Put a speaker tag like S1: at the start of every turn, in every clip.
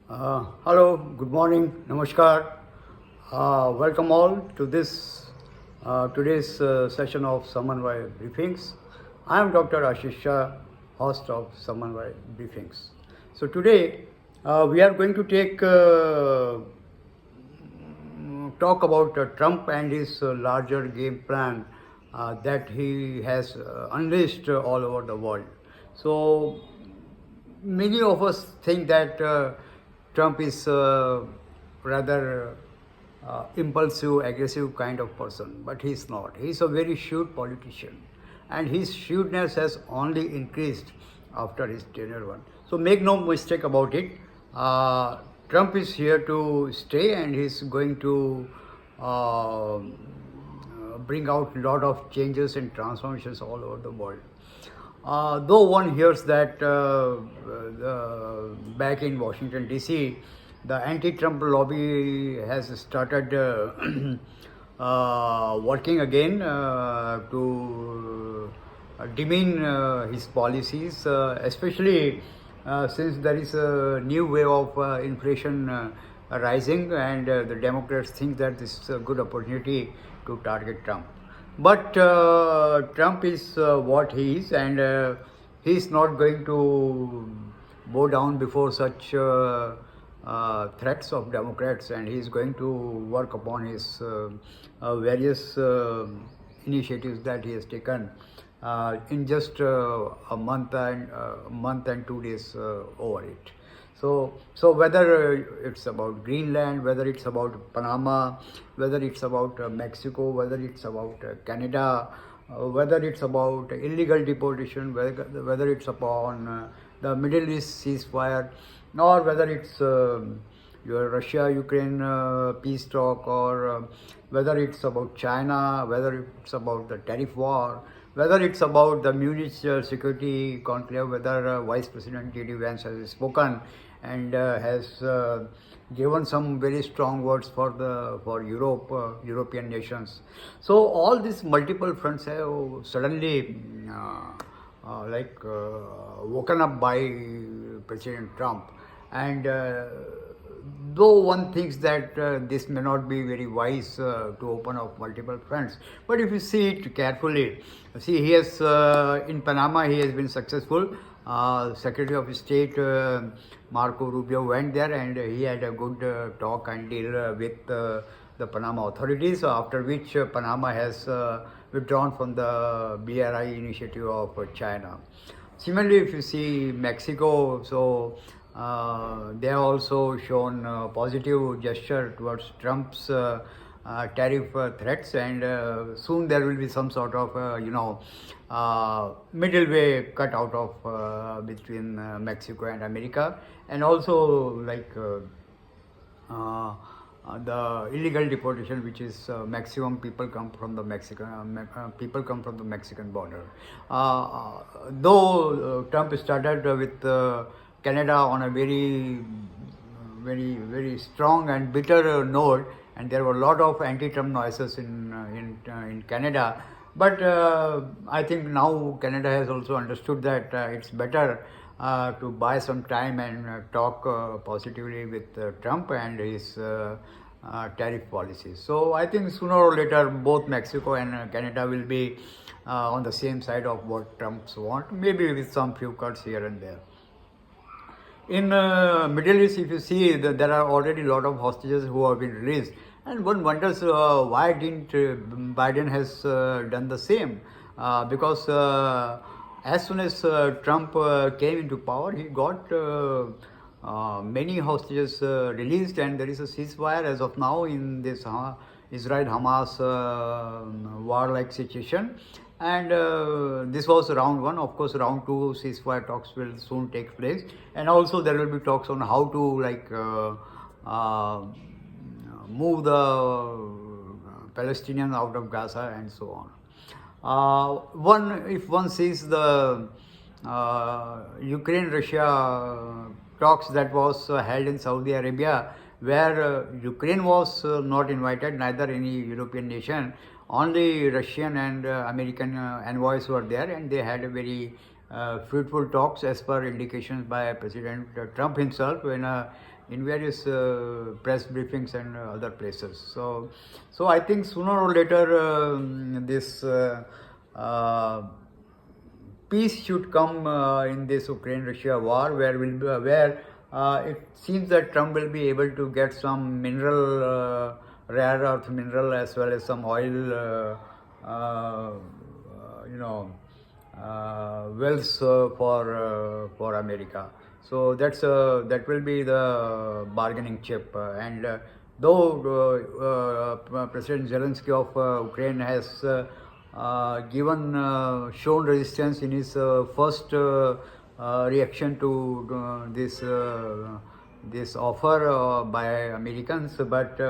S1: Hello, good morning, namaskar. Welcome all to this today's session of Samanvaya briefings. I am Dr. Asheesh Shah, host of Samanvaya briefings. So today we are going to take talk about Trump and his larger game plan that he has unleashed all over the world. So many of us think that Trump is rather impulsive, aggressive kind of person, but he's not. He's a very shrewd politician, and his shrewdness has only increased after his tenure one. So make no mistake about it. Trump is here to stay, and he's going to bring out a lot of changes and transformations all over the world. Though one hears that back in Washington DC, the anti-Trump lobby has started working again to demean his policies, especially since there is a new wave of inflation rising, and the Democrats think that this is a good opportunity to target Trump. But Trump is what he is, and he is not going to bow down before such threats of Democrats, and he is going to work upon his various initiatives that he has taken in just a month and 2 days over it. So whether it's about Greenland, whether it's about Panama, whether it's about Mexico, whether it's about Canada, whether it's about illegal deportation, whether it's upon the Middle East ceasefire, or whether it's your Russia-Ukraine peace talk, or whether it's about China, whether it's about the tariff war, whether it's about the Munich Security Conclave, whether Vice President J.D. Vance has spoken and has given some very strong words for European nations. So all these multiple fronts have suddenly woken up by President Trump, and though one thinks that this may not be very wise to open up multiple fronts, but if you see it carefully, he has in Panama he has been successful. Secretary of State Marco Rubio went there, and he had a good talk and deal with the Panama authorities, after which Panama has withdrawn from the BRI initiative of China. Similarly, if you see Mexico, so they have also shown positive gesture towards Trump's tariff threats, and soon there will be some sort of middle way cut out of between Mexico and America, and also the illegal deportation, which is maximum people come from the Mexican border. Though Trump started with Canada on a very strong and bitter note, and there were a lot of anti-Trump noises in Canada. But I think now Canada has also understood that it's better to buy some time and talk positively with Trump and his tariff policies. So I think sooner or later both Mexico and Canada will be on the same side of what Trumps want, maybe with some few cuts here and there. In Middle East, if you see, there are already a lot of hostages who have been released, and one wonders why didn't Biden has done the same? Because as soon as Trump came into power, he got many hostages released, and there is a ceasefire as of now in this Israel-Hamas war-like situation. And this was round one. Of course, round two ceasefire talks will soon take place, and also there will be talks on how to move the Palestinians out of Gaza and so on. If one sees the Ukraine-Russia talks that was held in Saudi Arabia, where Ukraine was not invited, neither any European nation. Only Russian and American envoys were there, and they had a very fruitful talks as per indications by President Trump himself in various press briefings and other places. So I think sooner or later this peace should come in this Ukraine-Russia war, where it seems that Trump will be able to get some rare earth mineral as well as some oil, you know, wells for America. So that will be the bargaining chip. And though President Zelensky of Ukraine has shown resistance in his first reaction to this offer by Americans, but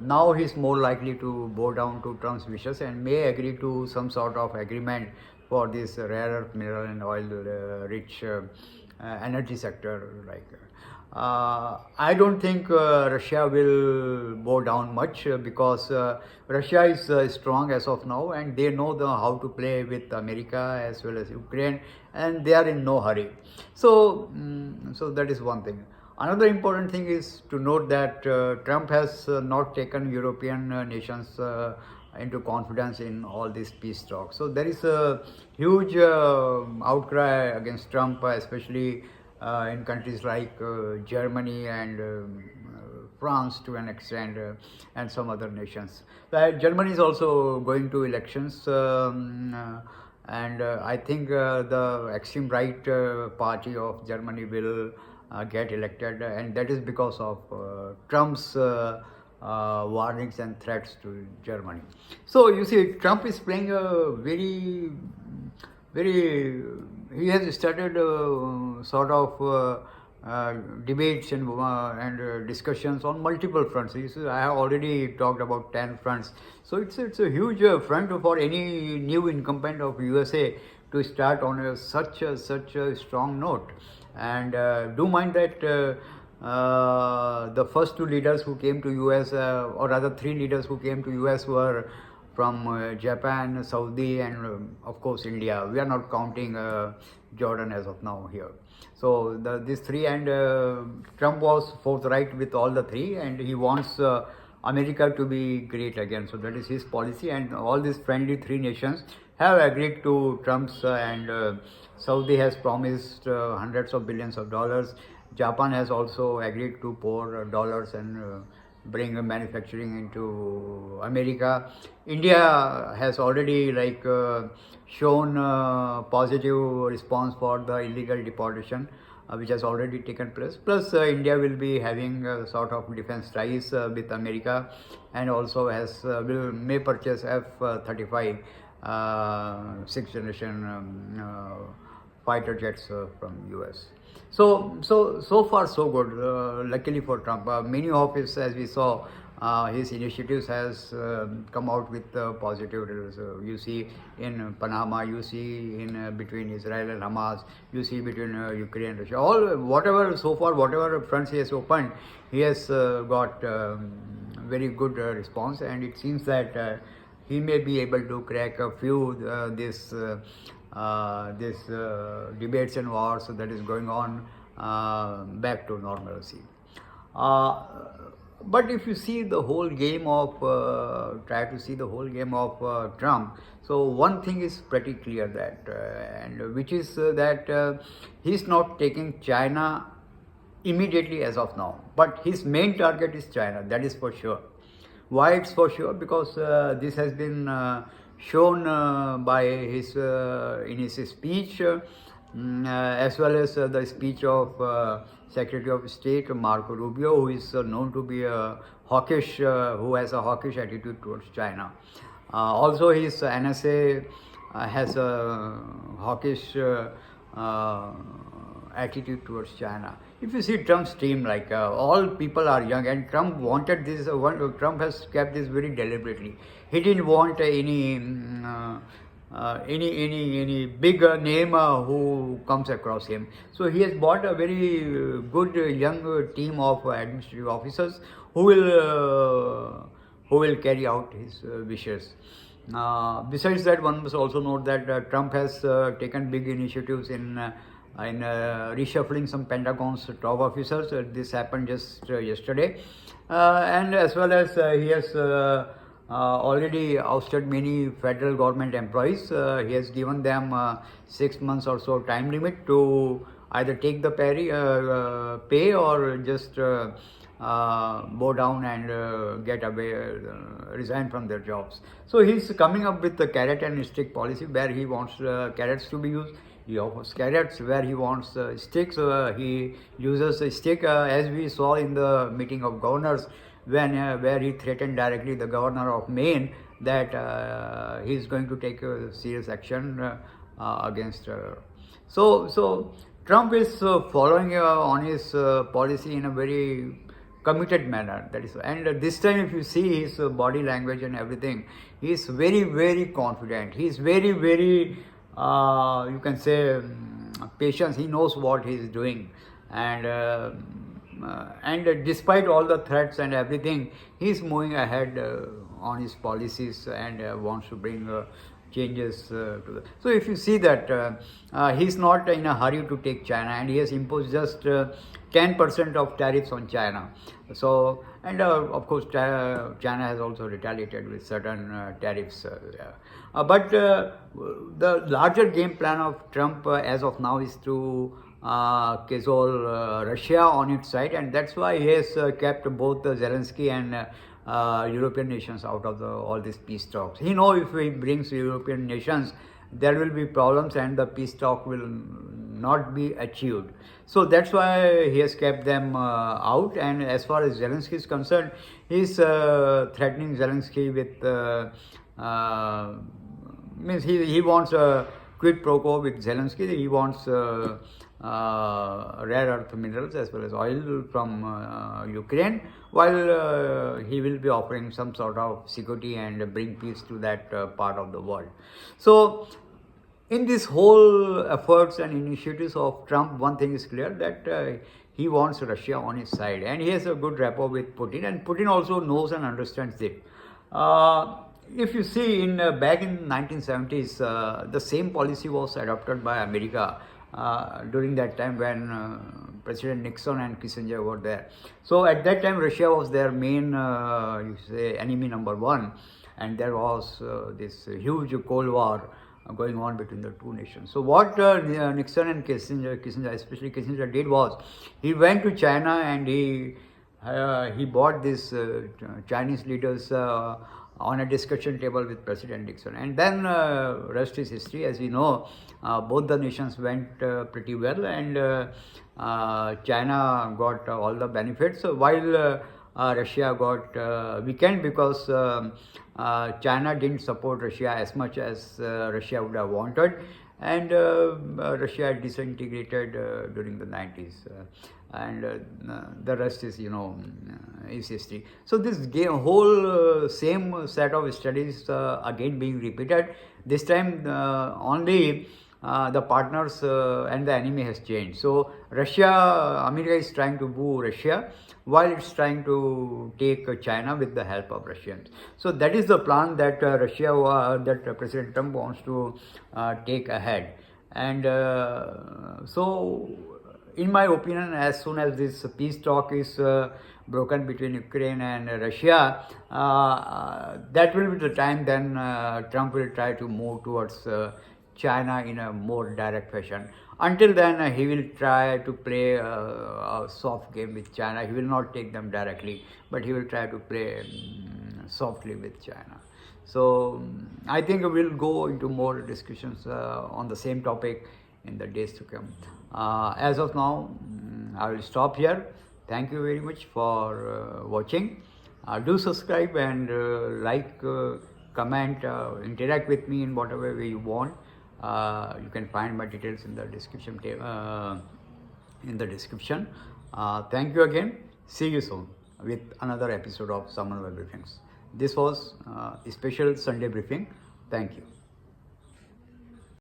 S1: now he's more likely to bow down to Trump's wishes and may agree to some sort of agreement for this rare earth mineral and oil rich energy sector. I don't think Russia will bow down much because Russia is strong as of now, and they know how to play with America as well as Ukraine, and they are in no hurry. So that is one thing. Another important thing is to note that Trump has not taken European nations into confidence in all these peace talks. So there is a huge outcry against Trump, especially in countries like Germany and France to an extent, and some other nations. Germany is also going to elections, and I think the extreme right party of Germany will get elected, and that is because of Trump's warnings and threats to Germany. So you see, Trump is playing a he has started sort of debates and discussions on multiple fronts. You see, I have already talked about 10 fronts. So it's a huge front for any new incumbent of USA to start on such a strong note. And do mind that the first two leaders who came to US, or rather three leaders who came to US, were from Japan, Saudi, and of course India. We are not counting Jordan as of now here. So these three, and Trump was forthright with all the three, and he wants America to be great again. So that is his policy, and all these friendly three nations have agreed to Trump's, and Saudi has promised hundreds of billions of dollars. Japan has also agreed to pour dollars and bring manufacturing into America. India has already shown positive response for the illegal deportation, which has already taken place. Plus, India will be having a sort of defense ties with America, and also may purchase F-35 sixth generation fighter jets from US. So far so good. Luckily for Trump, many of his, as we saw, his initiatives has come out with positive results. You see in Panama, you see in between Israel and Hamas, you see between Ukraine and Russia. Whatever fronts he has opened, he has got very good response, and it seems that he may be able to crack a few this debates and wars that is going on back to normalcy. But if you see the whole game of Trump, so one thing is pretty clear, that and which is that he's not taking China immediately as of now, but his main target is China. That is for sure. Why it's for sure? Because this has been shown by his in his speech, as well as the speech of Secretary of State Marco Rubio, who is known to be who has a hawkish attitude towards China. Also, his NSA has a hawkish attitude towards China. If you see Trump's team, all people are young, and Trump wanted this. Trump has kept this very deliberately. He didn't want any big name who comes across him. So he has bought a very good young team of administrative officers who will carry out his wishes. Besides that, one must also note that Trump has taken big initiatives in reshuffling some Pentagon's top officers. This happened just yesterday, and as well as he has already ousted many federal government employees. He has given them 6 months or so time limit to either take the pay or just bow down and get away, resign from their jobs. So he's coming up with the carrot and stick policy where he wants carrots to be used. He offers carrots where he wants sticks. He uses a stick, as we saw in the meeting of governors, when where he threatened directly the governor of Maine that he is going to take serious action against. So Trump is following on his policy in a very committed manner. That is, and this time, if you see his body language and everything, he is very confident. He is very you can say patient. He knows what he is doing, and despite all the threats and everything, he is moving ahead on his policies and wants to bring changes to the. So if you see that he's not in a hurry to take China, and he has imposed just 10% of tariffs on China. So, and of course China has also retaliated with certain tariffs. But the larger game plan of Trump as of now is to cajole Russia on its side, and that's why he has kept both Zelensky and European nations out of all these peace talks. He knows if he brings European nations, there will be problems and the peace talk will not be achieved. So that's why he has kept them out. And as far as Zelensky is concerned, he is threatening Zelensky with means he wants a quid pro quo with Zelensky. He wants rare earth minerals as well as oil from Ukraine, while he will be offering some sort of security and bring peace to that part of the world. So in this whole efforts and initiatives of Trump, one thing is clear, that he wants Russia on his side, and he has a good rapport with Putin, and Putin also knows and understands it. If you see, back in 1970s, the same policy was adopted by America during that time when President Nixon and Kissinger were there. So at that time, Russia was their main, you say, enemy number one, and there was this huge Cold War going on between the two nations. So what Nixon and Kissinger, especially Kissinger, did was, he went to China and he brought these Chinese leaders on a discussion table with President Nixon, and then rest is history. As we know, both the nations went pretty well, and China got all the benefits, while Russia got weakened because China didn't support Russia as much as Russia would have wanted, and Russia disintegrated during the 90s. And the rest is, is history. So this whole same set of studies again being repeated. This time only the partners and the enemy has changed. So America is trying to boo Russia, while it's trying to take China with the help of Russians. So that is the plan that that President Trump wants to take ahead. And so, in my opinion, as soon as this peace talk is broken between Ukraine and Russia, that will be the time then Trump will try to move towards China in a more direct fashion. Until then, he will try to play a soft game with China. He will not take them directly, but he will try to play softly with China. So I think we'll go into more discussions on the same topic in the days to come. As of now, I will stop here. Thank you very much for watching. Do subscribe and like, comment, interact with me in whatever way you want. You can find my details in the description. Thank you again. See you soon with another episode of Samanvaya briefings. This was a special Sunday briefing. Thank you.